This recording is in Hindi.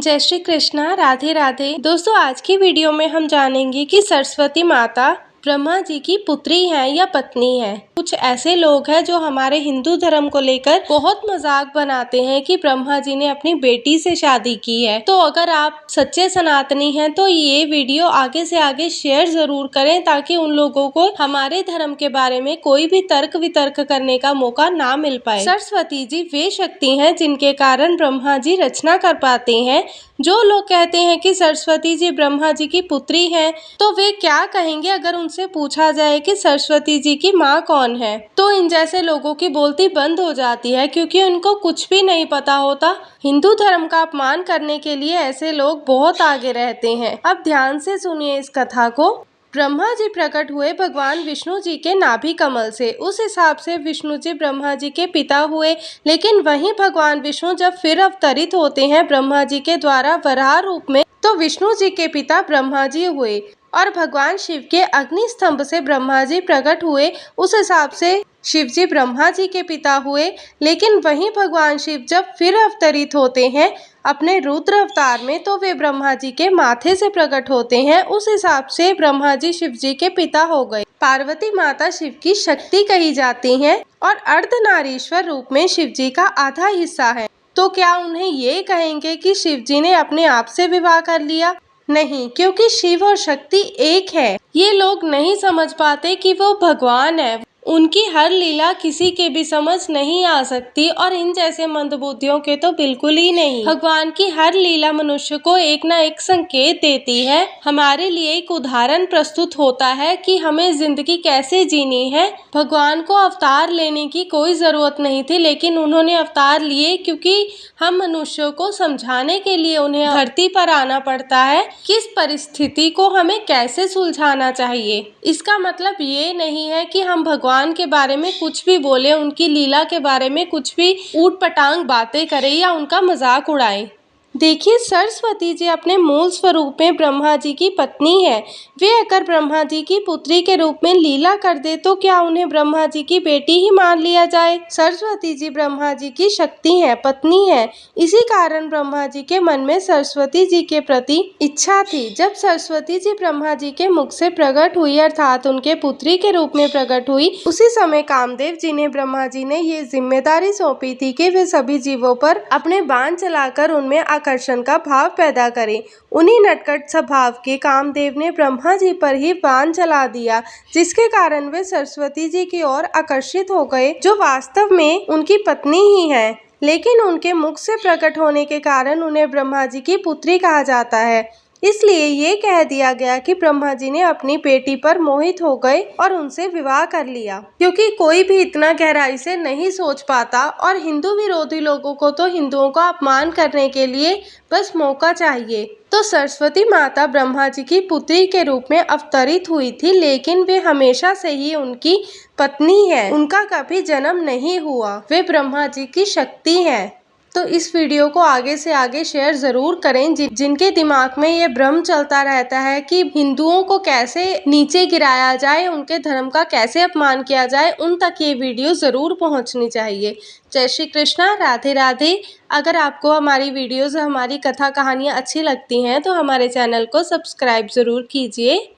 जय श्री कृष्णा, राधे राधे। दोस्तों, आज की वीडियो में हम जानेंगे कि सरस्वती माता ब्रह्मा जी की पुत्री हैं या पत्नी हैं। कुछ ऐसे लोग हैं जो हमारे हिंदू धर्म को लेकर बहुत मजाक बनाते हैं कि ब्रह्मा जी ने अपनी बेटी से शादी की है। तो अगर आप सच्चे सनातनी हैं तो ये वीडियो आगे से आगे शेयर जरूर करें ताकि उन लोगों को हमारे धर्म के बारे में कोई भी तर्क वितर्क करने का मौका ना मिल पाए। सरस्वती जी वे शक्ति हैं जिनके कारण ब्रह्मा जी रचना कर पाते हैं। जो लोग कहते हैं कि सरस्वती जी ब्रह्मा जी की पुत्री हैं, तो वे क्या कहेंगे अगर उनसे पूछा जाए कि सरस्वती जी की माँ कौन है? तो इन जैसे लोगों की बोलती बंद हो जाती है, क्योंकि उनको कुछ भी नहीं पता होता। हिंदू धर्म का अपमान करने के लिए ऐसे लोग बहुत आगे रहते हैं। अब ध्यान से सुनिए इस कथा को। ब्रह्मा जी प्रकट हुए भगवान विष्णु जी के नाभि कमल से। उस हिसाब से विष्णु जी ब्रह्मा जी के पिता हुए, लेकिन वहीं भगवान विष्णु जब फिर अवतरित होते हैं ब्रह्मा जी के द्वारा वराह रूप में, तो विष्णु जी के पिता ब्रह्मा जी हुए और भगवान शिव के अग्नि स्तंभ से ब्रह्मा जी प्रकट हुए। उस हिसाब से शिव जी ब्रह्मा जी के पिता हुए, लेकिन वहीं भगवान शिव जब फिर अवतरित होते हैं अपने रुद्र अवतार में, तो वे ब्रह्मा जी के माथे से प्रकट होते हैं। उस हिसाब से ब्रह्मा जी शिव जी के पिता हो गए। पार्वती माता शिव की शक्ति कही जाती हैं और अर्धनारीश्वर रूप में शिव जी का आधा हिस्सा है। तो क्या उन्हें ये कहेंगे कि शिव जी ने अपने आप से विवाह कर लिया? नहीं, क्योंकि शिव और शक्ति एक है। ये लोग नहीं समझ पाते कि वो भगवान है। उनकी हर लीला किसी के भी समझ नहीं आ सकती और इन जैसे मंदबुद्धियों के तो बिल्कुल ही नहीं। भगवान की हर लीला मनुष्य को एक ना एक संकेत देती है, हमारे लिए एक उदाहरण प्रस्तुत होता है कि हमें जिंदगी कैसे जीनी है। भगवान को अवतार लेने की कोई जरूरत नहीं थी, लेकिन उन्होंने अवतार लिए क्योंकि हम मनुष्यों को समझाने के लिए उन्हें धरती पर आना पड़ता है। किस परिस्थिति को हमें कैसे सुलझाना चाहिए। इसका मतलब ये नहीं है कि हम भगवान के बारे में कुछ भी बोले, उनकी लीला के बारे में कुछ भी ऊट पटांग बातें करें या उनका मजाक उड़ाएं। देखिए, सरस्वती जी अपने मूल स्वरूप में ब्रह्मा जी की पत्नी है। वे अगर ब्रह्मा जी की पुत्री के रूप में लीला कर दे तो क्या उन्हें ब्रह्मा जी की बेटी ही मान लिया जाए? सरस्वती जी ब्रह्मा जी की शक्ति है, पत्नी है। इसी कारण ब्रह्मा जी के मन में सरस्वती जी के प्रति इच्छा थी। जब सरस्वती जी ब्रह्मा जी के मुख से प्रकट हुई, अर्थात उनके पुत्री के रूप में प्रकट हुई, उसी समय कामदेव जी ने ब्रह्मा जी ने ये जिम्मेदारी सौंपी थी कि वे सभी जीवों पर अपने बाण चलाकर उनमें आकर्षण का भाव पैदा करें। उन्हीं नटखट स्वभाव के कामदेव ने ब्रह्मा जी पर ही बाण चला दिया, जिसके कारण वे सरस्वती जी की ओर आकर्षित हो गए, जो वास्तव में उनकी पत्नी ही है। लेकिन उनके मुख से प्रकट होने के कारण उन्हें ब्रह्मा जी की पुत्री कहा जाता है। इसलिए ये कह दिया गया कि ब्रह्मा जी ने अपनी बेटी पर मोहित हो गए और उनसे विवाह कर लिया, क्योंकि कोई भी इतना गहराई से नहीं सोच पाता और हिंदू विरोधी लोगों को तो हिंदुओं का अपमान करने के लिए बस मौका चाहिए। तो सरस्वती माता ब्रह्मा जी की पुत्री के रूप में अवतरित हुई थी, लेकिन वे हमेशा से ही उनकी पत्नी है। उनका कभी जन्म नहीं हुआ। वे ब्रह्मा जी की शक्ति हैं। तो इस वीडियो को आगे से आगे शेयर ज़रूर करें। जिनके दिमाग में ये भ्रम चलता रहता है कि हिंदुओं को कैसे नीचे गिराया जाए, उनके धर्म का कैसे अपमान किया जाए, उन तक ये वीडियो ज़रूर पहुंचनी चाहिए। जय श्री कृष्णा, राधे राधे। अगर आपको हमारी वीडियोज़, हमारी कथा कहानियाँ अच्छी लगती हैं तो हमारे चैनल को सब्सक्राइब ज़रूर कीजिए।